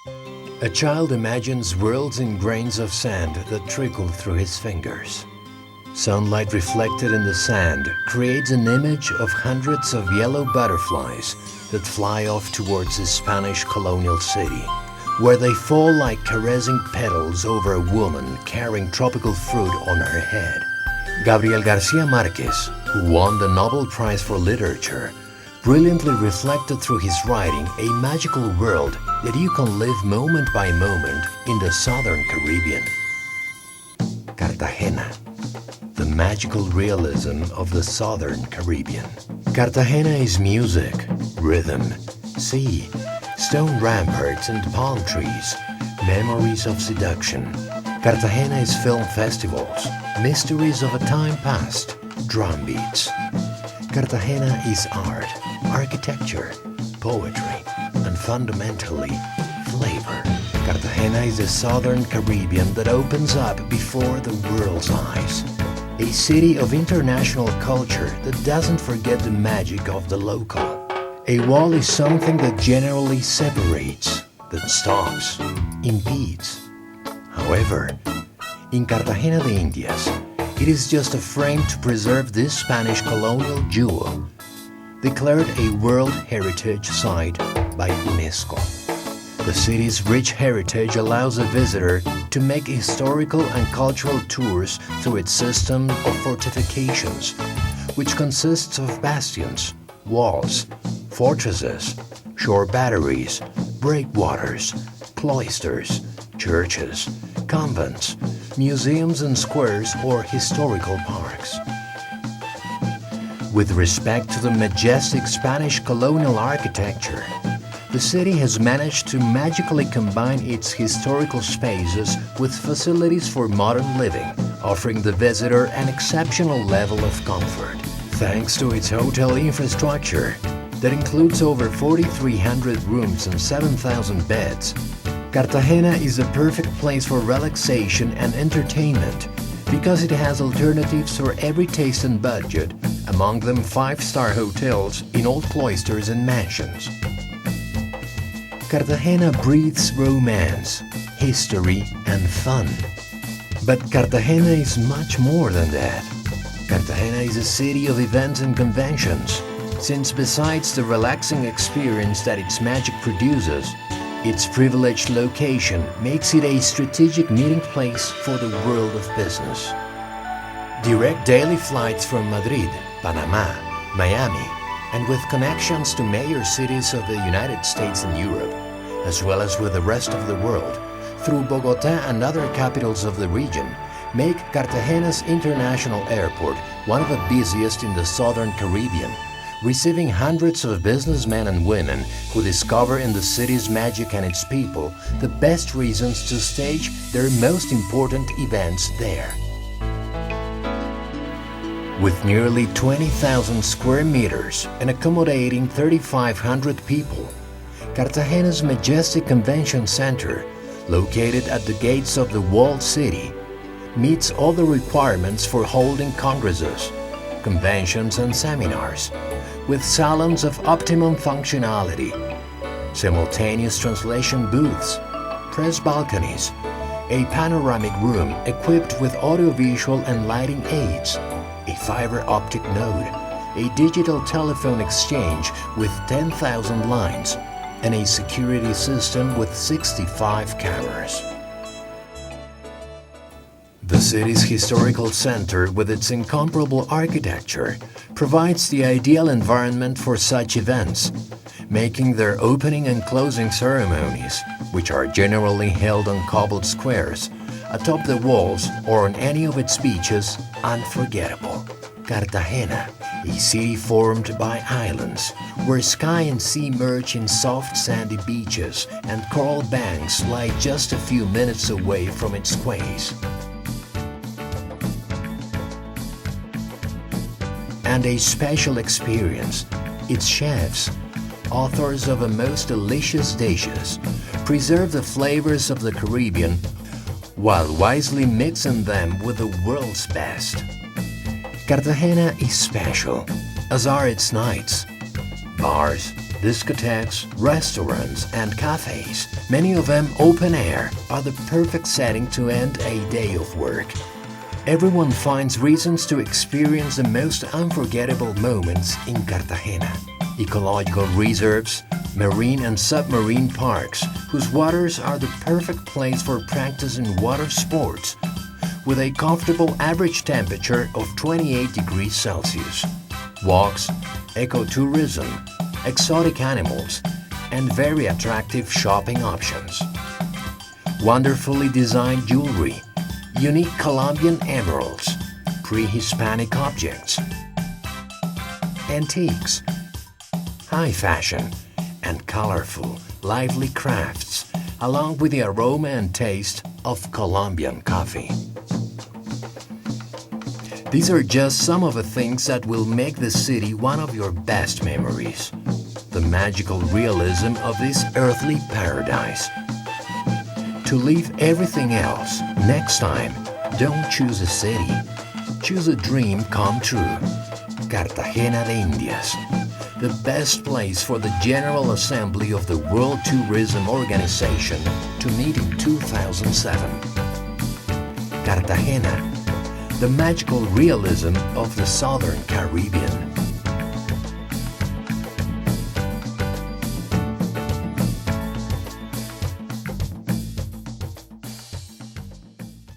A child imagines worlds in grains of sand that trickle through his fingers. Sunlight reflected in the sand creates an image of hundreds of yellow butterflies that fly off towards the Spanish colonial city, where they fall like caressing petals over a woman carrying tropical fruit on her head. Gabriel Garcia Marquez, who won the Nobel Prize for Literature, brilliantly reflected through his writing a magical world that you can live moment by moment in the southern Caribbean. Cartagena, the magical realism of the southern Caribbean. Cartagena is music, rhythm, sea, stone ramparts and palm trees, memories of seduction. Cartagena is film festivals, mysteries of a time past, drum beats. Cartagena is art, architecture, poetry, and fundamentally, flavor. Cartagena is the southern Caribbean that opens up before the world's eyes. A city of international culture that doesn't forget the magic of the local. A wall is something that generally separates, that stops, impedes. However, in Cartagena de Indias, it is just a frame to preserve this Spanish colonial jewel, declared a World Heritage Site by UNESCO. The city's rich heritage allows a visitor to make historical and cultural tours through its system of fortifications, which consists of bastions, walls, fortresses, shore batteries, breakwaters, cloisters, churches, convents, museums and squares or historical parks. With respect to the majestic Spanish colonial architecture, the city has managed to magically combine its historical spaces with facilities for modern living, offering the visitor an exceptional level of comfort. Thanks to its hotel infrastructure that includes over 4,300 rooms and 7,000 beds, Cartagena is a perfect place for relaxation and entertainment because it has alternatives for every taste and budget, among them 5-star hotels in old cloisters and mansions. Cartagena breathes romance, history, and fun. But Cartagena is much more than that. Cartagena is a city of events and conventions, since besides the relaxing experience that its magic produces, its privileged location makes it a strategic meeting place for the world of business. Direct daily flights from Madrid, Panama, Miami, and with connections to major cities of the United States and Europe, as well as with the rest of the world, through Bogota and other capitals of the region, make Cartagena's international airport one of the busiest in the southern Caribbean, receiving hundreds of businessmen and women who discover in the city's magic and its people the best reasons to stage their most important events there. With nearly 20,000 square meters and accommodating 3,500 people, Cartagena's majestic convention center, located at the gates of the walled city, meets all the requirements for holding congresses, conventions and seminars, with salons of optimum functionality, simultaneous translation booths, press balconies, a panoramic room equipped with audiovisual and lighting aids, a fiber optic node, a digital telephone exchange with 10,000 lines, and a security system with 65 cameras. The city's historical center, with its incomparable architecture, provides the ideal environment for such events, making their opening and closing ceremonies, which are generally held on cobbled squares, atop the walls or on any of its beaches, unforgettable. Cartagena, a city formed by islands, where sky and sea merge in soft sandy beaches and coral banks lie just a few minutes away from its quays. And a special experience, its chefs, authors of a most delicious dishes, preserve the flavors of the Caribbean while wisely mixing them with the world's best. Cartagena is special, as are its nights, bars, Discotheques, restaurants, and cafes, many of them open air, are the perfect setting to end a day of work. Everyone finds reasons to experience the most unforgettable moments in Cartagena. Ecological reserves, marine and submarine parks, whose waters are the perfect place for practicing water sports, with a comfortable average temperature of 28 degrees Celsius. Walks, ecotourism, exotic animals, and very attractive shopping options. Wonderfully designed jewelry, unique Colombian emeralds, pre-Hispanic objects, antiques, high fashion, and colorful, lively crafts, along with the aroma and taste of Colombian coffee. These are just some of the things that will make the city one of your best memories. The magical realism of this earthly paradise. To leave everything else, next time, don't choose a city. Choose a dream come true. Cartagena de Indias, the best place for the General Assembly of the World Tourism Organization to meet in 2007. Cartagena, the magical realism of the Southern Caribbean.